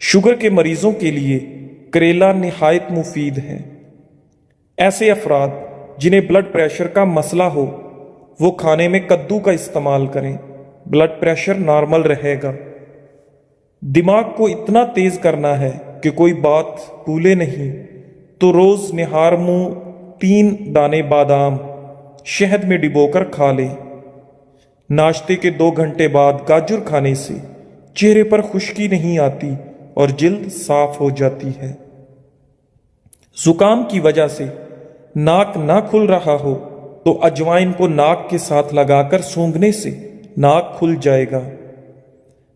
Sugar کے مریضوں کے لیے کریلا نہایت مفید ہے۔ ایسے افراد جنہیں بلڈ پریشر کا مسئلہ ہو وہ کھانے میں کدو کا استعمال کریں، بلڈ پریشر نارمل رہے گا۔ دماغ کو اتنا تیز کرنا ہے کہ کوئی بات بھولے نہیں تو روز نہار منہ 3 دانے بادام شہد میں ڈبو کر کھا لیں۔ ناشتے کے 2 گھنٹے بعد گاجر کھانے سے چہرے پر خشکی نہیں آتی اور جلد صاف ہو جاتی ہے۔ زکام کی وجہ سے ناک نہ کھل رہا ہو تو اجوائن کو ناک کے ساتھ لگا کر سونگھنے سے ناک کھل جائے گا۔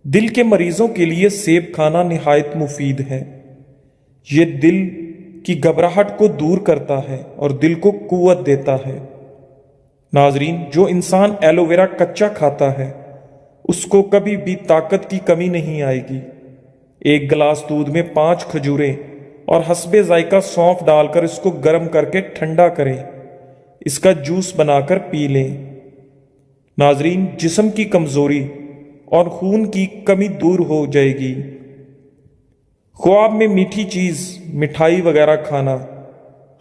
دل کے مریضوں کے لیے سیب کھانا نہایت مفید ہے۔ یہ دل کی گھبراہٹ کو دور کرتا ہے اور دل کو قوت دیتا ہے۔ ناظرین، جو انسان ایلو ویرا کچا کھاتا ہے اس کو کبھی بھی طاقت کی کمی نہیں آئے گی۔ 1 گلاس دودھ میں 5 کھجوریں اور حسب ذائقہ سونف ڈال کر اس کو گرم کر کے ٹھنڈا کریں، اس کا جوس بنا کر پی لیں۔ ناظرین، جسم کی کمزوری اور خون کی کمی دور ہو جائے گی۔ خواب میں میٹھی چیز، مٹھائی وغیرہ کھانا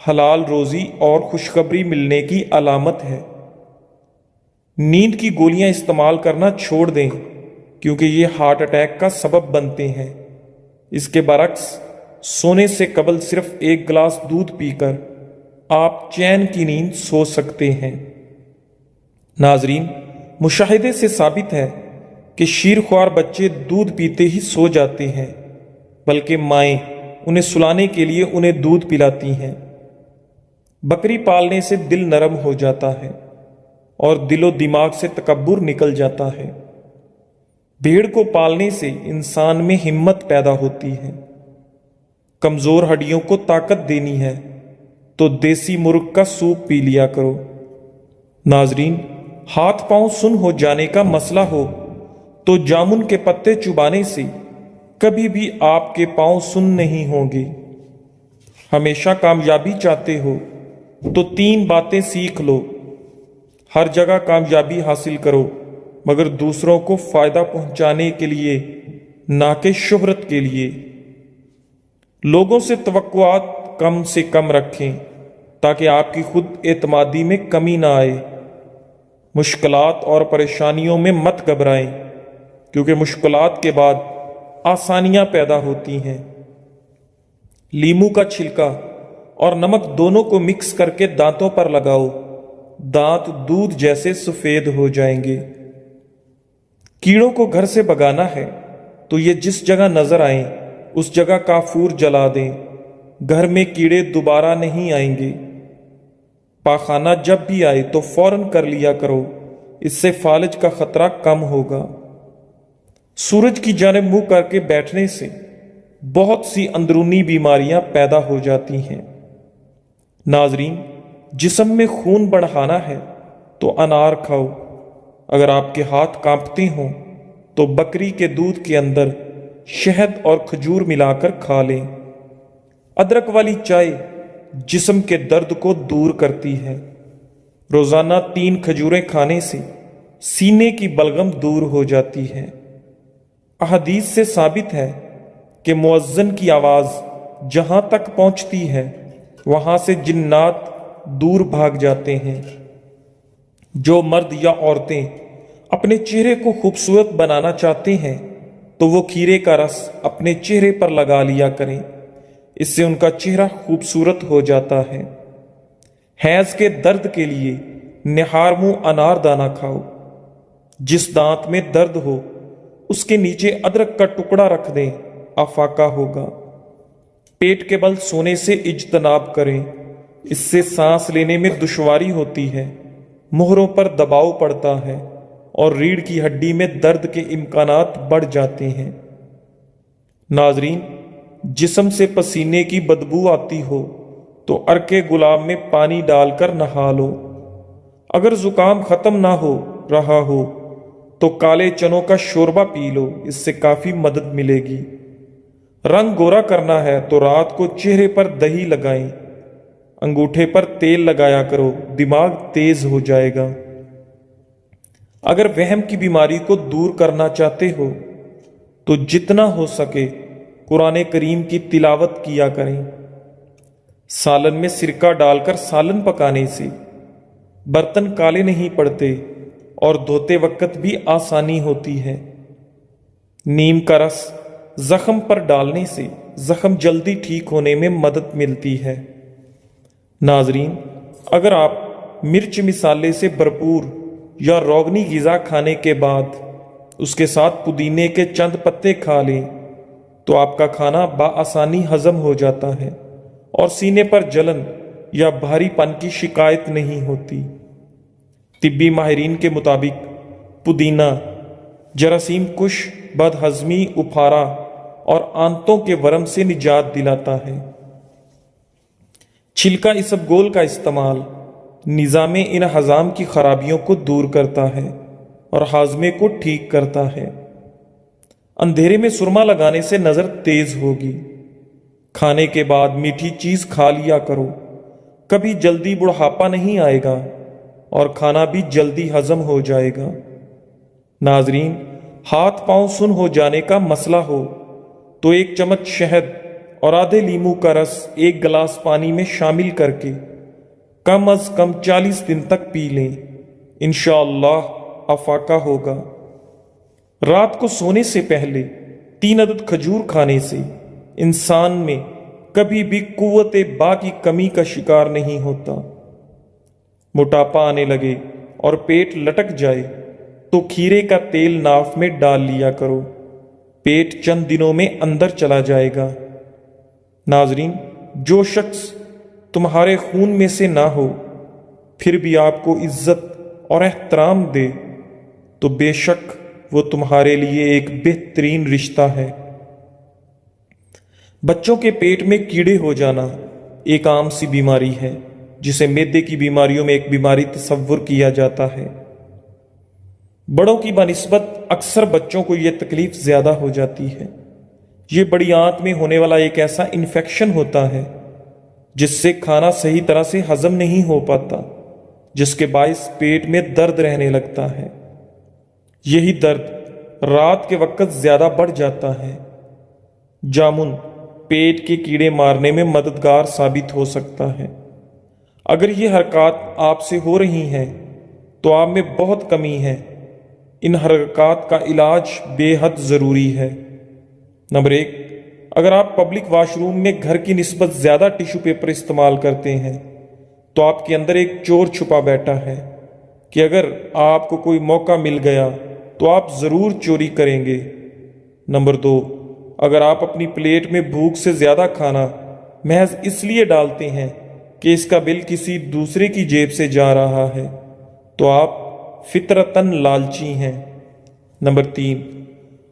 حلال روزی اور خوشخبری ملنے کی علامت ہے۔ نیند کی گولیاں استعمال کرنا چھوڑ دیں کیونکہ یہ ہارٹ اٹیک کا سبب بنتے ہیں۔ اس کے برعکس سونے سے قبل صرف 1 گلاس دودھ پی کر آپ چین کی نیند سو سکتے ہیں۔ ناظرین، مشاہدے سے ثابت ہے کہ شیرخوار بچے دودھ پیتے ہی سو جاتے ہیں، بلکہ مائیں انہیں سلانے کے لیے انہیں دودھ پلاتی ہیں۔ بکری پالنے سے دل نرم ہو جاتا ہے اور دل و دماغ سے تکبر نکل جاتا ہے۔ بھیڑ کو پالنے سے انسان میں ہمت پیدا ہوتی ہے۔ کمزور ہڈیوں کو طاقت دینی ہے تو دیسی مرغ کا سوپ پی لیا کرو۔ ناظرین، ہاتھ پاؤں سن ہو جانے کا مسئلہ ہو تو جامن کے پتے چبانے سے کبھی بھی آپ کے پاؤں سن نہیں ہوں گے۔ ہمیشہ کامیابی چاہتے ہو تو 3 باتیں سیکھ لو۔ ہر جگہ کامیابی حاصل کرو مگر دوسروں کو فائدہ پہنچانے کے لیے، نہ کہ شہرت کے لیے۔ لوگوں سے توقعات کم سے کم رکھیں تاکہ آپ کی خود اعتمادی میں کمی نہ آئے۔ مشکلات اور پریشانیوں میں مت گھبرائیں کیونکہ مشکلات کے بعد آسانیاں پیدا ہوتی ہیں۔ لیموں کا چھلکا اور نمک دونوں کو مکس کر کے دانتوں پر لگاؤ، دانت دودھ جیسے سفید ہو جائیں گے۔ کیڑوں کو گھر سے بھگانا ہے تو یہ جس جگہ نظر آئیں اس جگہ کافور جلا دیں، گھر میں کیڑے دوبارہ نہیں آئیں گے۔ پاخانہ جب بھی آئے تو فوراً کر لیا کرو، اس سے فالج کا خطرہ کم ہوگا۔ سورج کی جانب منہ کر کے بیٹھنے سے بہت سی اندرونی بیماریاں پیدا ہو جاتی ہیں۔ ناظرین، جسم میں خون بڑھانا ہے تو انار کھاؤ۔ اگر آپ کے ہاتھ کانپتے ہوں تو بکری کے دودھ کے اندر شہد اور کھجور ملا کر کھا لیں۔ ادرک والی چائے جسم کے درد کو دور کرتی ہے۔ روزانہ 3 کھجوریں کھانے سے سینے کی بلغم دور ہو جاتی ہے۔ احادیث سے ثابت ہے کہ مؤذن کی آواز جہاں تک پہنچتی ہے وہاں سے جنات دور بھاگ جاتے ہیں۔ جو مرد یا عورتیں اپنے چہرے کو خوبصورت بنانا چاہتے ہیں تو وہ کھیرے کا رس اپنے چہرے پر لگا لیا کریں، اس سے ان کا چہرہ خوبصورت ہو جاتا ہے۔ حیض کے درد کے لیے نہار منہ انار دانہ کھاؤ۔ جس دانت میں درد ہو اس کے نیچے ادرک کا ٹکڑا رکھ دیں، افاقہ ہوگا۔ پیٹ کے بل سونے سے اجتناب کریں، اس سے سانس لینے میں دشواری ہوتی ہے، مہروں پر دباؤ پڑتا ہے اور ریڑھ کی ہڈی میں درد کے امکانات بڑھ جاتے ہیں۔ ناظرین، جسم سے پسینے کی بدبو آتی ہو تو عرق گلاب میں پانی ڈال کر نہا لو۔ اگر زکام ختم نہ ہو رہا ہو تو کالے چنوں کا شوربہ پی لو، اس سے کافی مدد ملے گی۔ رنگ گورا کرنا ہے تو رات کو چہرے پر دہی لگائیں، انگوٹھے پر تیل لگایا کرو، دماغ تیز ہو جائے گا۔ اگر وہم کی بیماری کو دور کرنا چاہتے ہو تو جتنا ہو سکے قرآن کریم کی تلاوت کیا کریں۔ سالن میں سرکہ ڈال کر سالن پکانے سے برتن کالے نہیں پڑتے اور دھوتے وقت بھی آسانی ہوتی ہے۔ نیم کا رس زخم پر ڈالنے سے زخم جلدی ٹھیک ہونے میں مدد ملتی ہے۔ ناظرین، اگر آپ مرچ مسالے سے بھرپور یا روغنی غذا کھانے کے بعد اس کے ساتھ پودینے کے چند پتے کھا لیں تو آپ کا کھانا بآسانی ہضم ہو جاتا ہے اور سینے پر جلن یا بھاری پن کی شکایت نہیں ہوتی۔ طبی ماہرین کے مطابق پودینہ جراثیم کش، بد ہضمی، اپھارا اور آنتوں کے ورم سے نجات دلاتا ہے۔ چھلکا اسبگول کا استعمال نظام انہضام کی خرابیوں کو دور کرتا ہے اور ہاضمے کو ٹھیک کرتا ہے۔ اندھیرے میں سرما لگانے سے نظر تیز ہوگی۔ کھانے کے بعد میٹھی چیز کھا لیا کرو، کبھی جلدی بڑھاپا نہیں آئے گا اور کھانا بھی جلدی ہضم ہو جائے گا۔ ناظرین، ہاتھ پاؤں سن ہو جانے کا مسئلہ ہو تو ایک چمچ شہد اور آدھے لیموں کا رس ایک گلاس پانی میں شامل کر کے کم از کم 40 دن تک پی لیں، انشاءاللہ افاقہ ہوگا۔ رات کو سونے سے پہلے 3 عدد کھجور کھانے سے انسان میں کبھی بھی قوت با کی کمی کا شکار نہیں ہوتا۔ موٹاپا آنے لگے اور پیٹ لٹک جائے تو کھیرے کا تیل ناف میں ڈال لیا کرو، پیٹ چند دنوں میں اندر چلا جائے گا۔ ناظرین، جو شخص تمہارے خون میں سے نہ ہو پھر بھی آپ کو عزت اور احترام دے تو بے شک وہ تمہارے لیے ایک بہترین رشتہ ہے۔ بچوں کے پیٹ میں کیڑے ہو جانا ایک عام سی بیماری ہے جسے معدے کی بیماریوں میں ایک بیماری تصور کیا جاتا ہے۔ بڑوں کی بنسبت اکثر بچوں کو یہ تکلیف زیادہ ہو جاتی ہے۔ یہ بڑی آنت میں ہونے والا ایک ایسا انفیکشن ہوتا ہے جس سے کھانا صحیح طرح سے ہضم نہیں ہو پاتا، جس کے باعث پیٹ میں درد رہنے لگتا ہے۔ یہی درد رات کے وقت زیادہ بڑھ جاتا ہے۔ جامن پیٹ کے کیڑے مارنے میں مددگار ثابت ہو سکتا ہے۔ اگر یہ حرکات آپ سے ہو رہی ہیں تو آپ میں بہت کمی ہے۔ ان حرکات کا علاج بے حد ضروری ہے۔ نمبر 1، اگر آپ پبلک واش روم میں گھر کی نسبت زیادہ ٹیشو پیپر استعمال کرتے ہیں تو آپ کے اندر ایک چور چھپا بیٹھا ہے کہ اگر آپ کو کوئی موقع مل گیا تو آپ ضرور چوری کریں گے۔ نمبر 2، اگر آپ اپنی پلیٹ میں بھوک سے زیادہ کھانا محض اس لیے ڈالتے ہیں کہ اس کا بل کسی دوسرے کی جیب سے جا رہا ہے تو آپ فطرتاً لالچی ہیں۔ نمبر 3،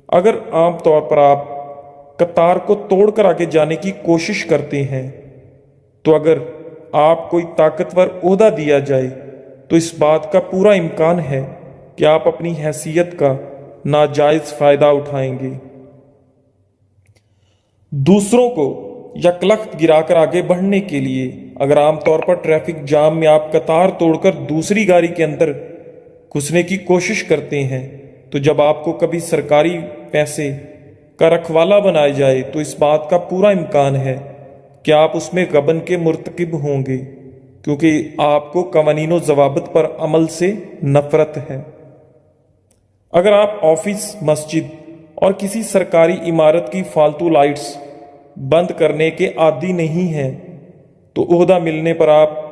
اگر عام طور پر آپ قطار کو توڑ کر آگے جانے کی کوشش کرتے ہیں تو اگر آپ کوئی طاقتور عہدہ دیا جائے تو اس بات کا پورا امکان ہے کہ آپ اپنی حیثیت کا ناجائز فائدہ اٹھائیں گے۔ دوسروں کو یکلخت گرا کر آگے بڑھنے کے لیے اگر عام طور پر ٹریفک جام میں آپ قطار توڑ کر دوسری گاڑی کے اندر گھسنے کی کوشش کرتے ہیں تو جب آپ کو کبھی سرکاری پیسے کا رکھوالا بنایا جائے تو اس بات کا پورا امکان ہے کہ آپ اس میں غبن کے مرتکب ہوں گے، کیونکہ آپ کو قوانین و ضوابط پر عمل سے نفرت ہے۔ اگر آپ آفس، مسجد اور کسی سرکاری عمارت کی فالتو لائٹس بند کرنے کے عادی نہیں ہیں تو عہدہ ملنے پر آپ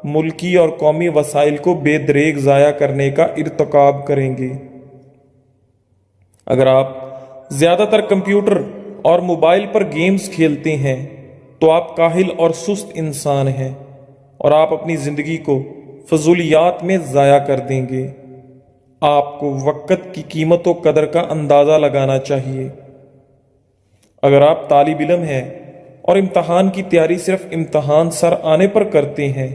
ملکی اور قومی وسائل کو بے دریغ ضائع کرنے کا ارتکاب کریں گے۔ اگر آپ زیادہ تر کمپیوٹر اور موبائل پر گیمز کھیلتے ہیں تو آپ کاہل اور سست انسان ہیں اور آپ اپنی زندگی کو فضولیات میں ضائع کر دیں گے۔ آپ کو وقت کی قیمت و قدر کا اندازہ لگانا چاہیے۔ اگر آپ طالب علم ہیں اور امتحان کی تیاری صرف امتحان سر آنے پر کرتے ہیں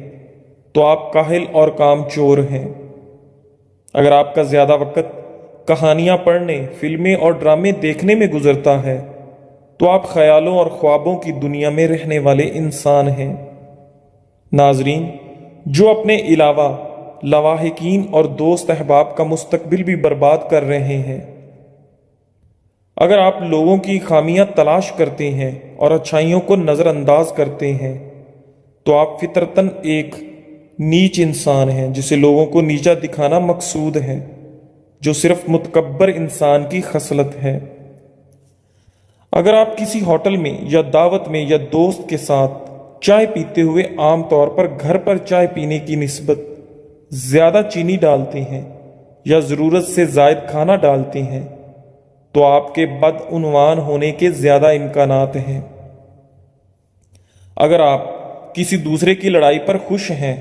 تو آپ کاہل اور کام چور ہیں۔ اگر آپ کا زیادہ وقت کہانیاں پڑھنے، فلمیں اور ڈرامے دیکھنے میں گزرتا ہے تو آپ خیالوں اور خوابوں کی دنیا میں رہنے والے انسان ہیں۔ ناظرین، جو اپنے علاوہ لواحقین اور دوست احباب کا مستقبل بھی برباد کر رہے ہیں۔ اگر آپ لوگوں کی خامیاں تلاش کرتے ہیں اور اچھائیوں کو نظر انداز کرتے ہیں تو آپ فطرتاً ایک نیچ انسان ہیں جسے لوگوں کو نیچا دکھانا مقصود ہے، جو صرف متکبر انسان کی خصلت ہے۔ اگر آپ کسی ہوٹل میں یا دعوت میں یا دوست کے ساتھ چائے پیتے ہوئے عام طور پر گھر پر چائے پینے کی نسبت زیادہ چینی ڈالتے ہیں یا ضرورت سے زائد کھانا ڈالتے ہیں تو آپ کے بدعنوان ہونے کے زیادہ امکانات ہیں۔ اگر آپ کسی دوسرے کی لڑائی پر خوش ہیں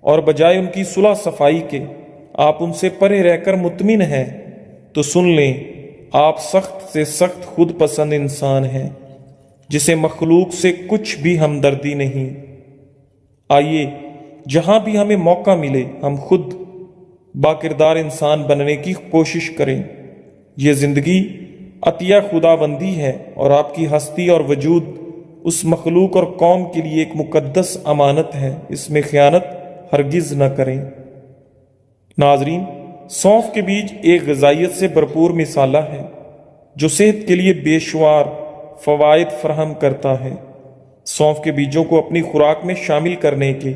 اور بجائے ان کی صلح صفائی کے آپ ان سے پرے رہ کر مطمئن ہیں تو سن لیں، آپ سخت سے سخت خود پسند انسان ہیں جسے مخلوق سے کچھ بھی ہمدردی نہیں۔ آئیے جہاں بھی ہمیں موقع ملے ہم خود باکردار انسان بننے کی کوشش کریں۔ یہ زندگی عطیہ خدا بندی ہے اور آپ کی ہستی اور وجود اس مخلوق اور قوم کے لیے ایک مقدس امانت ہے، اس میں خیانت ہرگز نہ کریں۔ ناظرین، سونف کے بیج ایک غذائیت سے بھرپور مسالہ ہے جو صحت کے لیے بے شمار فوائد فراہم کرتا ہے۔ سونف کے بیجوں کو اپنی خوراک میں شامل کرنے کے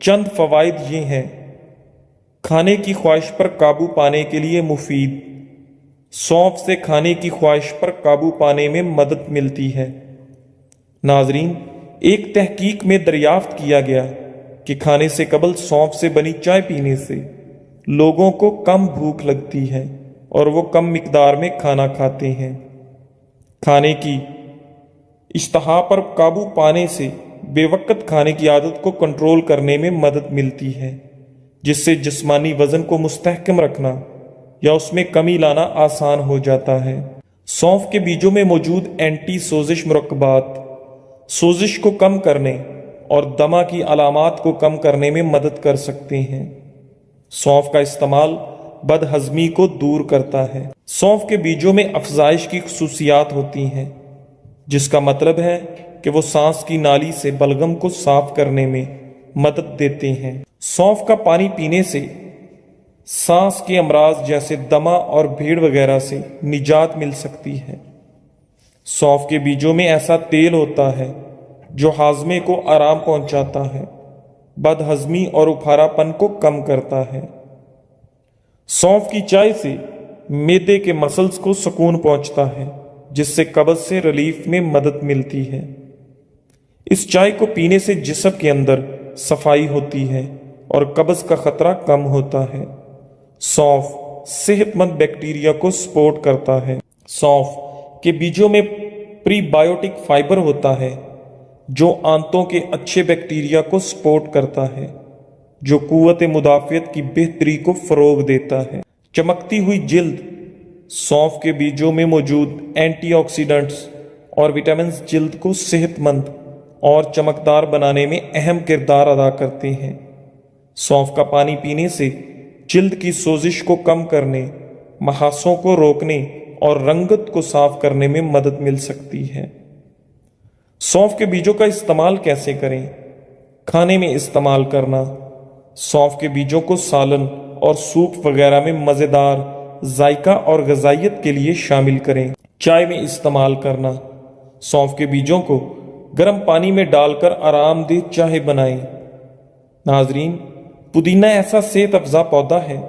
چند فوائد یہ ہیں: کھانے کی خواہش پر قابو پانے کے لیے مفید۔ سونف سے کھانے کی خواہش پر قابو پانے میں مدد ملتی ہے۔ ناظرین، ایک تحقیق میں دریافت کیا گیا کہ کھانے سے قبل سونف سے بنی چائے پینے سے لوگوں کو کم بھوک لگتی ہے اور وہ کم مقدار میں کھانا کھاتے ہیں۔ کھانے کی اشتہا پر قابو پانے سے بے وقت کھانے کی عادت کو کنٹرول کرنے میں مدد ملتی ہے، جس سے جسمانی وزن کو مستحکم رکھنا یا اس میں کمی لانا آسان ہو جاتا ہے۔ سونف کے بیجوں میں موجود اینٹی سوزش مرکبات سوزش کو کم کرنے اور دمہ کی علامات کو کم کرنے میں مدد کر سکتے ہیں۔ سونف کا استعمال بد ہضمی کو دور کرتا ہے۔ سونف کے بیجوں میں افزائش کی خصوصیات ہوتی ہیں، جس کا مطلب ہے کہ وہ سانس کی نالی سے بلغم کو صاف کرنے میں مدد دیتے ہیں۔ سونف کا پانی پینے سے سانس کے امراض جیسے دمہ اور بھیڑ وغیرہ سے نجات مل سکتی ہے۔ سونف کے بیجوں میں ایسا تیل ہوتا ہے جو ہاضمے کو آرام پہنچاتا ہے، بد ہضمی اور اپھارا پن کو کم کرتا ہے۔ سونف کی چائے سے معدے کے مسلز کو سکون پہنچتا ہے، جس سے قبض سے ریلیف میں مدد ملتی ہے۔ اس چائے کو پینے سے جسم کے اندر صفائی ہوتی ہے اور قبض کا خطرہ کم ہوتا ہے۔ سونف صحت مند بیکٹیریا کو سپورٹ کرتا ہے۔ سونف کے بیجوں میں پری بائیوٹک فائبر ہوتا ہے جو آنتوں کے اچھے بیکٹیریا کو سپورٹ کرتا ہے، جو قوت مدافعت کی بہتری کو فروغ دیتا ہے۔ چمکتی ہوئی جلد۔ سونف کے بیجوں میں موجود اینٹی آکسیڈنٹس اور وٹامنز جلد کو صحت مند اور چمکدار بنانے میں اہم کردار ادا کرتے ہیں۔ سونف کا پانی پینے سے جلد کی سوزش کو کم کرنے، محاسوں کو روکنے اور رنگت کو صاف کرنے میں مدد مل سکتی ہے۔ سونف کے بیجوں کا استعمال کیسے کریں؟ کھانے میں استعمال کرنا۔ سونف کے بیجوں کو سالن اور سوپ وغیرہ میں مزیدار ذائقہ اور غذائیت کے لیے شامل کریں۔ چائے میں استعمال کرنا۔ سونف کے بیجوں کو گرم پانی میں ڈال کر آرام دہ چائے بنائیں۔ ناظرین، پودینہ ایسا صحت افزا پودا ہے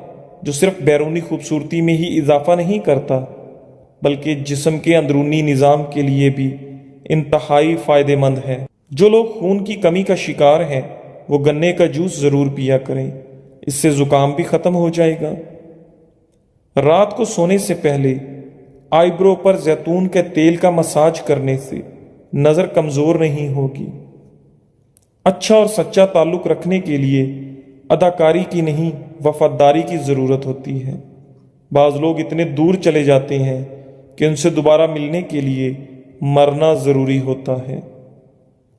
جو صرف بیرونی خوبصورتی میں ہی اضافہ نہیں کرتا بلکہ جسم کے اندرونی نظام کے لیے بھی انتہائی فائدہ مند ہے۔ جو لوگ خون کی کمی کا شکار ہیں وہ گنے کا جوس ضرور پیا کریں، اس سے زکام بھی ختم ہو جائے گا۔ رات کو سونے سے پہلے آئی برو پر زیتون کے تیل کا مساج کرنے سے نظر کمزور نہیں ہوگی۔ اچھا اور سچا تعلق رکھنے کے لیے اداکاری کی نہیں، وفاداری کی ضرورت ہوتی ہے۔ بعض لوگ اتنے دور چلے جاتے ہیں کہ ان سے دوبارہ ملنے کے لیے مرنا ضروری ہوتا ہے۔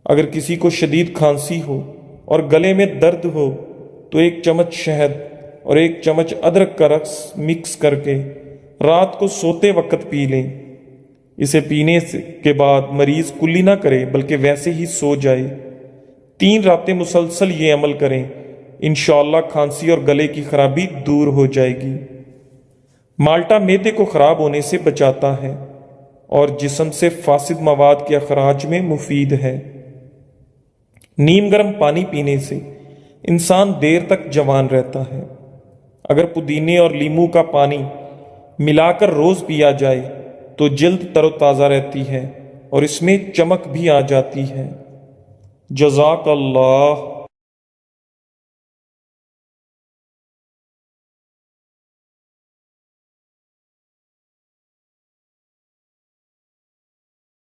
اگر کسی کو شدید کھانسی ہو اور گلے میں درد ہو تو 1 چمچ شہد اور 1 چمچ ادرک کا رس مکس کر کے رات کو سوتے وقت پی لیں۔ اسے پینے کے بعد مریض کلی نہ کرے بلکہ ویسے ہی سو جائے۔ 3 راتیں مسلسل یہ عمل کریں انشاءاللہ کھانسی اور گلے کی خرابی دور ہو جائے گی۔ مالٹا معدے کو خراب ہونے سے بچاتا ہے اور جسم سے فاسد مواد کے اخراج میں مفید ہے۔ نیم گرم پانی پینے سے انسان دیر تک جوان رہتا ہے۔ اگر پودینے اور لیموں کا پانی ملا کر روز پیا جائے تو جلد تر و تازہ رہتی ہے اور اس میں چمک بھی آ جاتی ہے۔ جزاک اللہ۔